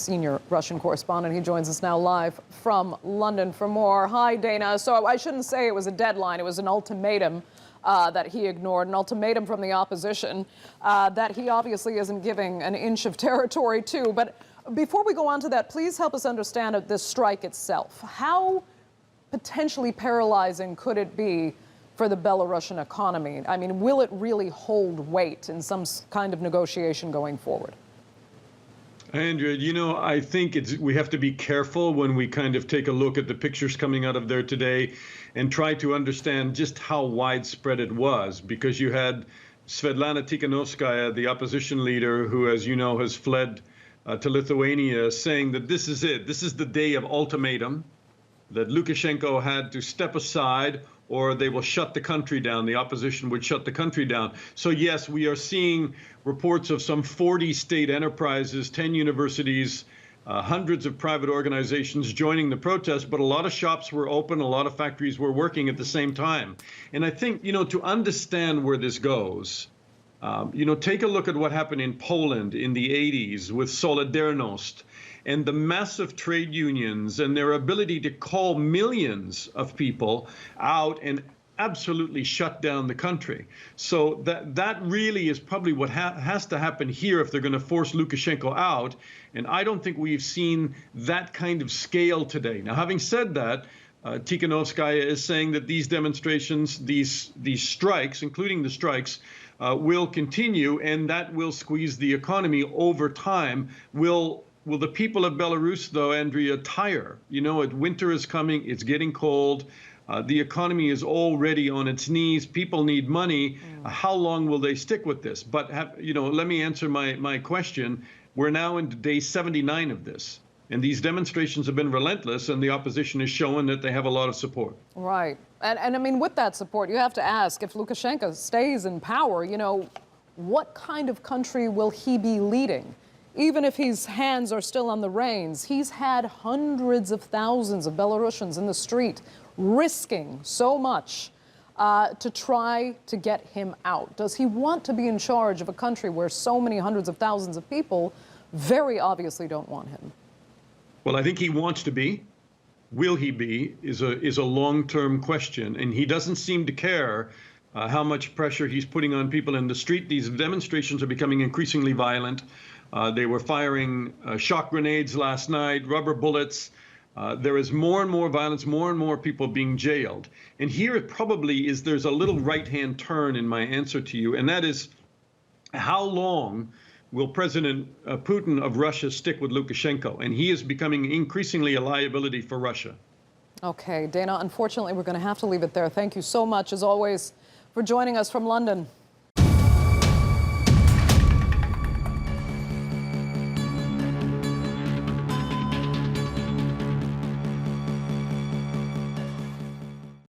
senior Russian correspondent. He joins us now live from London for more. Hi, Dana. So I shouldn't say it was a deadline. It was an ultimatum that he ignored, an ultimatum from the opposition that he obviously isn't giving an inch of territory to. But before we go on to that, please help us understand this strike itself. How potentially paralyzing could it be for the Belarusian economy? I mean, will it really hold weight in some kind of negotiation going forward? Andrea, you know, I think we have to be careful when we kind of take a look at the pictures coming out of there today and try to understand just how widespread it was, because you had Svetlana Tikhanovskaya, the opposition leader, who, as you know, has fled to Lithuania, saying that this is it. This is the day of ultimatum, that Lukashenko had to step aside or they will shut the country down. The opposition would shut the country down. So yes, we are seeing reports of some 40 state enterprises, 10 universities, hundreds of private organizations joining the protest, but a lot of shops were open, a lot of factories were working at the same time. And I think, you know, to understand where this goes, you know, take a look at what happened in Poland in the 80s with Solidarność and the massive trade unions and their ability to call millions of people out and absolutely shut down the country. So that really is probably what has to happen here if they're going to force Lukashenko out. And I don't think we've seen that kind of scale today. Now, having said that, Tikhanovskaya is saying that these demonstrations, these strikes, including the strikes, will continue, and that will squeeze the economy over time. Will the people of Belarus, though, Andrea, tire? You know, winter is coming. It's getting cold. The economy is already on its knees. People need money. How long will they stick with this? But, you know, let me answer my question. We're now into day 79 of this. And these demonstrations have been relentless, and the opposition is showing that they have a lot of support. Right. And I mean, with that support, you have to ask, if Lukashenko stays in power, you know, what kind of country will he be leading? Even if his hands are still on the reins, he's had hundreds of thousands of Belarusians in the street risking so much to try to get him out. Does he want to be in charge of a country where so many hundreds of thousands of people very obviously don't want him? Well, I think he wants to be. Will he be is a long-term question, and he doesn't seem to care how much pressure he's putting on people in the street. These demonstrations are becoming increasingly violent. They were firing shock grenades last night, rubber bullets. There is more and more violence, more and more people being jailed. And here it probably is, there's a little right-hand turn in my answer to you, and that is, how long will President Putin of Russia stick with Lukashenko? And he is becoming increasingly a liability for Russia. Okay, Dana, unfortunately, we're going to have to leave it there. Thank you so much, as always, for joining us from London.